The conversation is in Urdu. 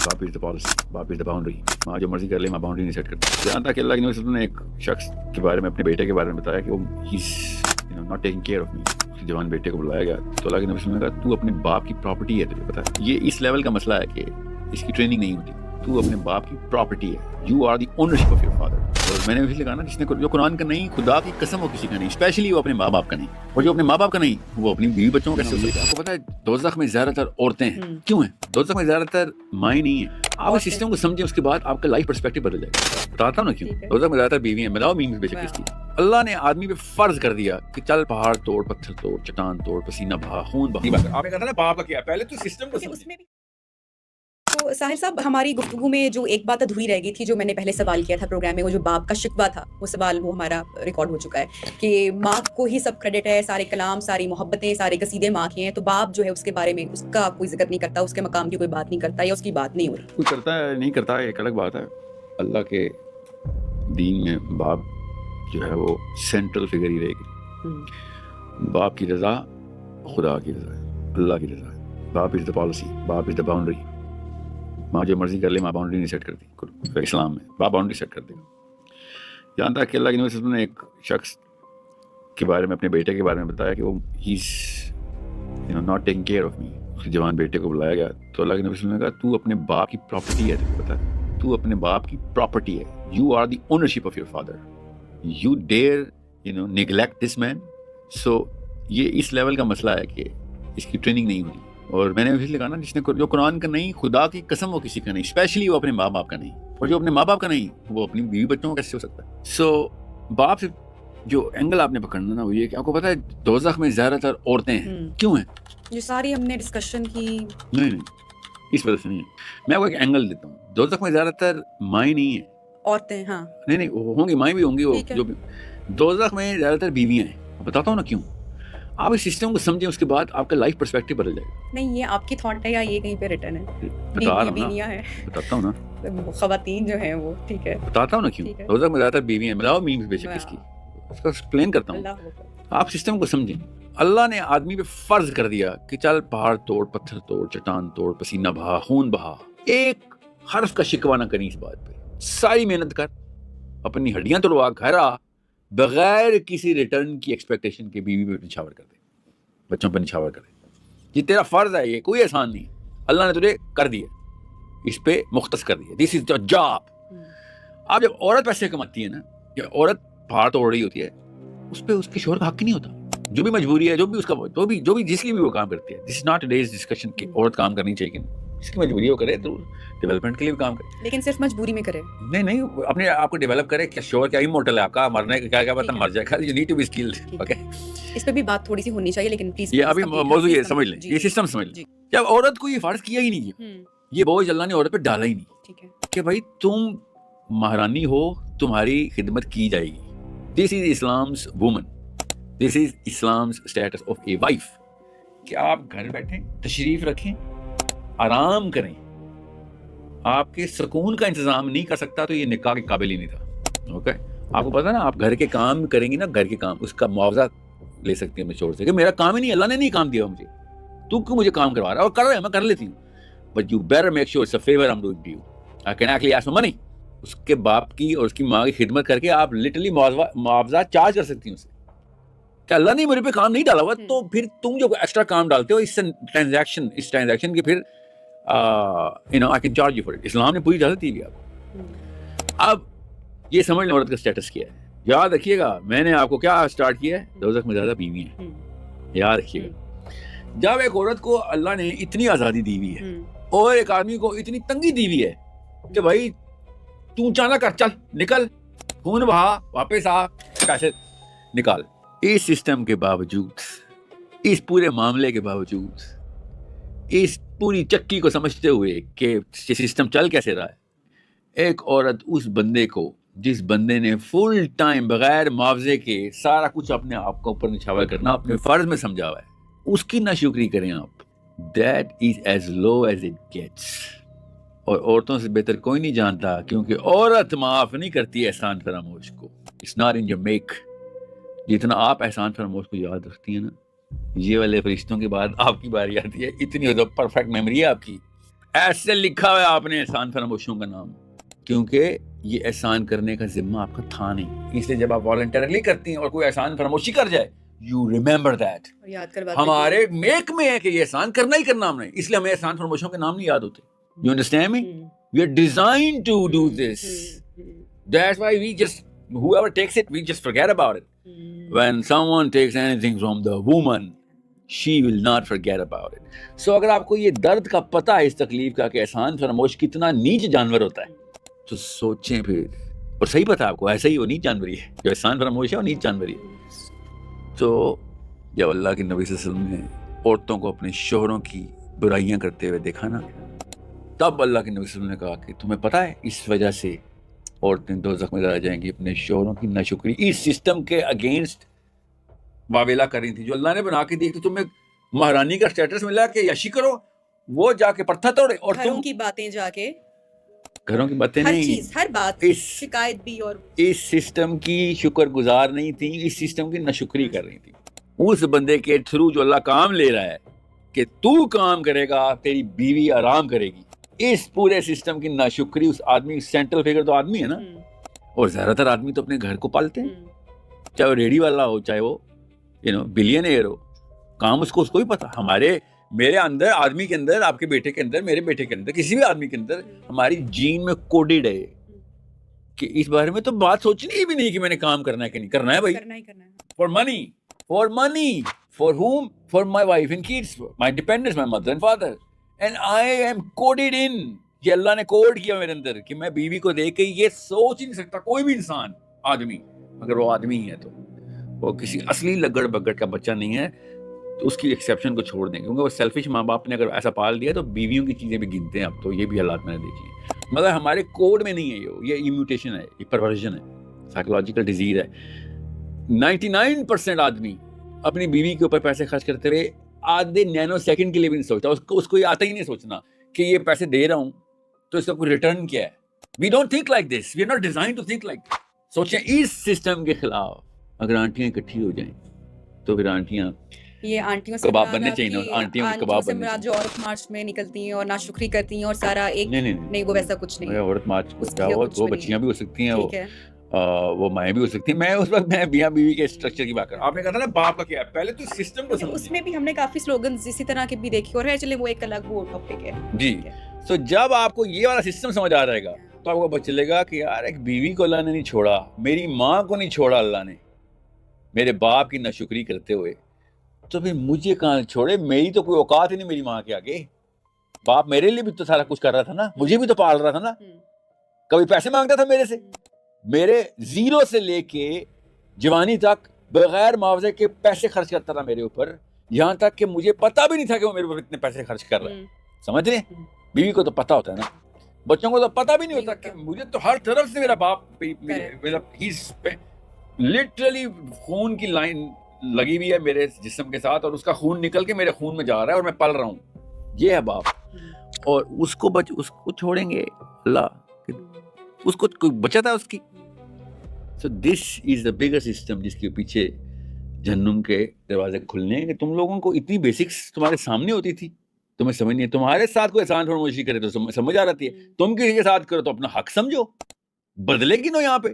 باپ از دا پالیسی, باپ از دا باؤنڈری. ماں جو مرضی کر لے, ماں باؤنڈری نہیں سیٹ کرتی. جہاں تک اللہ کے نبی صلی اللہ علیہ وسلم نے ایک شخص کے بارے میں, اپنے بیٹے کے بارے میں بتایا کہ وہ ناٹ ٹیکنگ کیئر آف می. جوان بیٹے کو بلایا گیا تو اللہ کے نبی صلی اللہ علیہ وسلم نے کہا تو اپنے باپ کی پراپرٹی ہے, تجھے پتا ہے. یہ اس لیول کا مسئلہ ہے کہ اس کی ٹریننگ نہیں ہوتی. تو اپنے باپ کی پراپرٹی ہے, you are the ownership of your father. اور میں نے اس لیے کہا نا, جس نے جو قرآن کا نہیں, خدا کی قسم وہ کسی کا نہیں, اسپیشلی وہ اپنے ماں باپ کا نہیں. اور جو اپنے ماں باپ کا نہیں, وہ اپنی بیوی بچوں کا کیسے ہو سکتا ہے؟ آپ کو پتا ہے دوزخ میں زیادہ تر عورتیں ہیں. کیوں ہیں دوزخ میں زیادہ تر مائیں نہیں ہیں؟ آپ اس سسٹم کو سمجھیں, اس کے بعد آپ کا لائف پرسپیکٹو بدل جائے گا. بتاتا ہوں نا کیوں. دوزخ میں زیادہ تر بیوی ہیں, بتاؤ مین بے شک اس کی. اللہ نے آدمی پہ فرض کر دیا کہ چل پہاڑ توڑ, پتھر توڑ, چٹان توڑ, پسینہ بہا, خون بہا. آپ نے کہا تھا نا باپ کا کیا, پہلے تو سسٹم کو سمجھیں. تو ساحل صاحب, ہماری گفتگو میں جو ایک بات ادھوری رہ گئی تھی, جو میں نے پہلے سوال کیا تھا پروگرام میں, وہ جو باپ کا شکوہ تھا, وہ سوال وہ ہمارا ریکارڈ ہو چکا ہے کہ ماں کو ہی سب کریڈٹ ہے, سارے کلام, ساری محبتیں, سارے قصیدے ماں کے ہیں, تو باپ جو ہے اس کے بارے میں اس کا کوئی ذکر نہیں کرتا, اس کے مقام کی کوئی بات نہیں کرتا, یا اس کی بات نہیں ہو رہی. کوئی کرتا ہے نہیں کرتا ہے ایک الگ بات ہے. اللہ کے دین میں باپ جو ہے وہ سینٹرل فگر ہی رہے گی. باپ کی رضا خدا کی رضا ہے, اللہ کی رضا ہے. باپ از دا پالیسی, باپ از دا باؤنڈری. ماں جو مرضی کر لے, ماں باؤنڈری نہیں سیٹ کرتی. اسلام میں باپ باؤنڈری سیٹ کر دے گا. جہاں تک کہ اللہ کے نبی صلی اللہ علیہ وسلم نے ایک شخص کے بارے میں, اپنے بیٹے کے بارے میں بتایا کہ وہ not taking care of me. اس جوان بیٹے کو بلایا گیا تو اللہ کے نبی صلی اللہ علیہ وسلم نے کہا تو اپنے باپ کی پراپرٹی ہے, تجھے پتا ہے. تو اپنے باپ کی پراپرٹی ہے, you are the ownership of your father. You dare neglect this man. So یہ اس لیول کا مسئلہ ہے کہ اس کی ٹریننگ نہیں ہوتی. اور میں نے اس لیے کہا نا, جس نے جو قرآن کا نہیں, خدا کی قسم وہ کسی کا نہیں, اسپیشلی وہ اپنے ماں باپ کا نہیں. اور جو اپنے ماں باپ کا نہیں, وہ اپنی بیوی بچوں کا کیسے ہو سکتا ہے؟ سو باپ سے جو اینگل آپ نے پکڑنا نا, وہ یہ کہ آپ کو پتا ہے دوزخ میں زیادہ تر عورتیں ہیں. کیوں ہیں؟ جو ساری ہم نے ڈسکشن کی, نہیں اس وجہ سے نہیں ہے. میں وہ ایک اینگل دیتا ہوں. دوزخ میں زیادہ تر مائیں نہیں ہیں, عورتیں. ہاں نہیں ہوں گی, مائیں بھی ہوں گی. وہ جو دوزخ میں زیادہ تر بیویاں ہیں. بتاتا ہوں نا کیوں. آپ اس سسٹم کو سمجھیں, اس کے بعد آپ کا لائف پرسپیکٹو بدل جائے گا. نہیں, یہ آپ کی تھاٹ ہے یا یہ کہیں پہ ریٹن ہے؟ بتاتا ہوں نا, خواتین جو ہیں وہ, ٹھیک ہے بتاتا ہوں نا کیوں. دوزخ میں زیادہ تر بیویاں ہیں. بتاؤ مین بے شک اس کی, اس کو ایکسپلین کرتا ہوں. آپ سسٹم کو سمجھیں. اللہ نے آدمی پہ فرض کر دیا کہ چل پہاڑ توڑ, پتھر توڑ, چٹان توڑ, پسینہ بہا, خون بہا. ایک حرف کا شکوہ نہ کریں اس بات پہ. ساری محنت کر, اپنی ہڈیاں توڑوا, گھر آ, بغیر کسی ریٹرن کی ایکسپیکٹیشن کے بیوی پہ نچھاور کر دے, بچوں پہ نچھاور کر دے. یہ تیرا فرض ہے, یہ کوئی احسان نہیں. اللہ نے تجھے کر دیا, اس پہ مختص کر دیا. دس از دا جاب. اب جب عورت پیسے کماتی ہے نا, جب عورت پہاڑ توڑ رہی ہوتی ہے, اس پہ اس کے شوہر کا حق ہی نہیں ہوتا. جو بھی مجبوری ہے, جو بھی اس کا, جو بھی جس لیے بھی وہ کام کرتی ہے. دس از ناٹ ٹوڈیز ڈسکشن کہ عورت کام کرنی چاہیے, جس کی مجبوری ہے وہ کرے, تو ڈیولپمنٹ کے لیے بھی کام کرے. لیکن صرف مجبوری میں کرے, نہیں اپنے آپ کو ڈیولپ کرے. کیا شوہر کیا امورٹل ہے آپ کا, مرنے کا کیا پتہ, مر جائے گا. You need to be skilled. Okay, اس پہ بھی بات تھوڑی سی ہونی چاہیے, لیکن پلیز یہ ابھی موضوع یہ سمجھ لیں, یہ سسٹم سمجھ لیں. جب عورت کو یہ فرض کیا ہی نہیں ہے, یہ بوجھ اللہ نے عورت پہ ڈالا ہی نہیں, ٹھیک ہے, کہ بھائی تم مہرانی ہو, تمہاری خدمت کی جائے گی. دس از اسلام's woman. This is اسلام's status of a wife. کہ آپ گھر بیٹھیں, تشریف رکھیں, آرام کریں. آپ کے سکون کا انتظام نہیں کر سکتا تو یہ نکاح کے قابل ہی نہیں تھا. اوکے, آپ کو پتا نا, آپ گھر کے کام کریں گی نا, گھر کے کام, اس کا معاوضہ لے سکتی ہیں اپنے شوہر سے کہ میرا کام ہی نہیں, اللہ نے نہیں کام دیا مجھے, تو کیوں مجھے کام کروا رہا ہے, اور کر رہے ہیں, میں کر لیتی ہوں. But you better make sure it's a favor I'm doing to you. I can actually ask for money. اس کے باپ کی اور اس کی ماں کی خدمت کر کے آپ لٹرلی معاوضہ چارج کر سکتی ہیں اسے. کہ اللہ نے میرے پہ کام نہیں ڈالا ہوا, تو پھر تم جو ایکسٹرا کام ڈالتے ہو, اس ٹرانزیکشن کی پھر I can charge you for it. اسلام نے پوری اجازت دی آپ کو. اب یہ سمجھ لیں عورت کا اسٹیٹس کیا ہے. یاد رکھیے گا, میں نے آپ کو کیا اسٹارٹ کیا ہے, دوزخ میں زیادہ بیوی ہیں. یاد رکھیے گا, جب ایک عورت کو اللہ نے اتنی آزادی دی ہوئی ہے, اور ایک آدمی کو اتنی تنگی دی ہوئی ہے کہ بھائی تو چانا کر, چل نکل, خون بہا, واپس آ, پیسے نکال. اس سسٹم کے باوجود, اس پورے معاملے کے باوجود, اس پوری چکی کو سمجھتے ہوئے کہ یہ سسٹم چل کیسے رہا ہے, ایک عورت اس بندے کو, جس بندے نے فل ٹائم بغیر معاوضے کے سارا کچھ اپنے آپ کو اوپر نچھاور کرنا اپنے فرض میں سمجھا ہوا ہے, اس کی ناشکری کریں آپ. That is as low as it gets. اور عورتوں سے بہتر کوئی نہیں جانتا, کیونکہ عورت معاف نہیں کرتی احسان فراموش کو. It's not in your make. جتنا آپ احسان فراموش کو یاد رکھتی ہیں نا, یہ والے فرشتوں کے بعد آپ کی باری آتی ہے. اتنی پرفیکٹ میموری ہے آپ کی, ایسے لکھا ہوا ہے آپ نے احسان فراموشوں کا نام، کیونکہ یہ احسان کرنے کا ذمہ آپ کا تھا نہیں، اس لیے جب آپ والنٹرلی کرتی ہیں اور کوئی احسان فراموشی کر جائے یو ریمبر دیٹ. یاد کرواتے ہمارے میک میں ہے کہ یہ احسان کرنا ہی کرنا ہم نے، اس لیے ہمیں احسان فراموشوں کے نام نہیں یاد ہوتے. You understand me? We are designed to do this. That's why we just, whoever takes it, we just forget about it. When someone takes anything from the woman, she will not forget about it. So اگر آپ کو یہ درد کا پتہ ہے اس تکلیف کا کہ احسان فراموش کتنا نیچ جانور ہوتا ہے، تو سوچیں پھر. اور صحیح پتہ آپ کو ایسا ہی وہ نیچ جانوری ہے، جو احسان فراموش ہے وہ نیچ جانوری ہے. تو جب اللہ کے نبی صلی اللہ علیہ وسلم نے عورتوں کو اپنے شوہروں کی برائیاں کرتے ہوئے دیکھا نا، تب اللہ کے نبی صلی اللہ علیہ وسلم نے کہا کہ تمہیں پتہ ہے اس وجہ سے عورتیں دوزخ میں ڈالی جائیں گی اپنے شوہروں کی ناشکری. اس سسٹم کے اگینسٹ واویلا کر رہی تھی جو اللہ نے بنا کے دی. تو تمہیں مہرانی کا سٹیٹس ملا کہ یشی کرو، وہ جا کے پرتھا توڑے، اور گھروں تم کی باتیں جا کے گھروں کی باتیں ہر نہیں، چیز ہر بات شکایت بھی، اور اس سسٹم کی شکر گزار نہیں تھی، اس سسٹم کی ناشکری کر رہی تھی. اس بندے کے تھرو جو اللہ کام لے رہا ہے کہ تو کام کرے گا تیری بیوی آرام کرے گی، اس پورے سسٹم کی ناشکری اس آدمی، سینٹرل فگر تو آدمی ہے نا. اور زیادہ تر آدمی تو اپنے گھر کو پالتے ہیں، چاہے وہ ریڈی والا ہو، چاہے وہ بلین ایئر ہو، کام اس کو ہی پتا. میرے اندر، آدمی کے اندر، آپ کے بیٹے کے اندر، میرے بیٹے کے اندر، کسی بھی آدمی کے اندر ہماری جین میں کوڈڈ ہے کہ اس بارے میں تو بات سوچنی بھی نہیں کہ میں نے کام کرنا ہے کہ نہیں کرنا ہے. بھائی کرنا ہی کرنا ہے. for money, for whom? For my wife and kids, my dependents, my mother and father, and I am coded in. یہ اللہ نے کوڈ کیا میرے اندر کہ میں بیوی کو دیکھ کے یہ سوچ ہی نہیں سکتا کوئی بھی انسان، آدمی، اگر وہ آدمی ہے تو وہ کسی اصلی لگڑ بگڑ کا بچہ نہیں ہے تو اس کی ایکسیپشن کو چھوڑ دیں، کیونکہ وہ سیلفش ماں باپ نے اگر ایسا پال دیا تو بیویوں کی چیزیں بھی گنتے ہیں. اب تو یہ بھی حالات میں نے دیکھی ہیں، مگر ہمارے کوڈ میں نہیں ہے. یہ میوٹیشن ہے، یہ پرورژن ہے، سائیکولوجیکل ڈیزیز ہے. 99% آدمی اپنی بیوی کے اوپر پیسے خرچ کرتے رہے، آدھے نینو سیکنڈ کے لیے بھی نہیں سوچتا. اس کو یہ آتا ہی نہیں سوچنا کہ یہ پیسے دے رہا ہوں تو اس کا کوئی ریٹرن کیا ہے. We don't think like this, we are not design to think like. سوچیں اس سسٹم کے خلاف اگر آنٹیاں اکٹھی ہو جائیں تو پھر آنٹیاں یہ آنٹیوں سے کباب بننے چاہیے نا، آنٹیوں کے کباب بننے جو عورت مارچ میں نکلتی ہیں اور ناشکری کرتی ہیں اور سارا ایک نہیں، وہ ویسا کچھ نہیں. عورت مارچ وہ بچیاں بھی ہو سکتی ہیں، ٹھیک ہے، وہ مائیں بھی ہو سکتی ہیں. میں اس وقت میں میاں بیوی کے اسٹرکچر کی بات کر رہا ہوں. آپ نے کہا تھا نا باپ کا کیا ہے، پہلے تو سسٹم کو سمجھیں. اس میں بھی ہم نے کافی سلوگنز اسی طرح کے بھی دیکھے، اور ہے چلے وہ ایک الگ وہ ٹاپک ہے. جی، تو جب آپ کو یہ والا سسٹم سمجھ آ رہے گا تو آپ کو پتہ چلے گا کہ یار ایک بیوی کو اللہ نے نہیں چھوڑا، میری ماں کو نہیں چھوڑا اللہ نے میرے باپ کی ناشکری کرتے ہوئے، تو پھر مجھے کہاں چھوڑے. میری تو کوئی اوقات ہی نہیں میری ماں کے آگے. باپ میرے لیے بھی تو سارا کچھ کر رہا تھا نا، مجھے بھی تو پال رہا تھا نا، کبھی پیسے مانگتا تھا میرے سے. میرے زیرو سے لے کے جوانی تک بغیر معاوضے کے پیسے خرچ کرتا تھا میرے اوپر، یہاں تک کہ مجھے پتا بھی نہیں تھا کہ وہ میرے اوپر اتنے پیسے خرچ کر رہا ہے. سمجھ رہے ہیں؟ بیوی کو تو پتا ہوتا ہے نا، بچوں کو تو پتا بھی نہیں ہوتا کہ مجھے تو ہر طرف سے میرا باپ لٹرلی خون کی لائن لگی ہوئی ہے میرے جسم کے ساتھ، اور اس کا خون نکل کے میرے خون میں جا رہا ہے اور میں پل رہا ہوں. یہ ہے باپ. اور اس کو چھوڑیں گے اللہ، اس کو کوئی بچت ہے اس کی. So this is the bigger system جس کے پیچھے جہنم کے دروازے کھلنے ہیں. کہ تم لوگوں کو اتنی بیسکس تمہارے سامنے ہوتی تھی، تمہیں سمجھ نہیں ہے. تمہارے ساتھ کوئی احسان فراموشی کرے تو سمجھ آ رہی ہے، تم کسی کے ساتھ کرو تو اپنا حق سمجھو، بدلے گی نو یہاں پہ.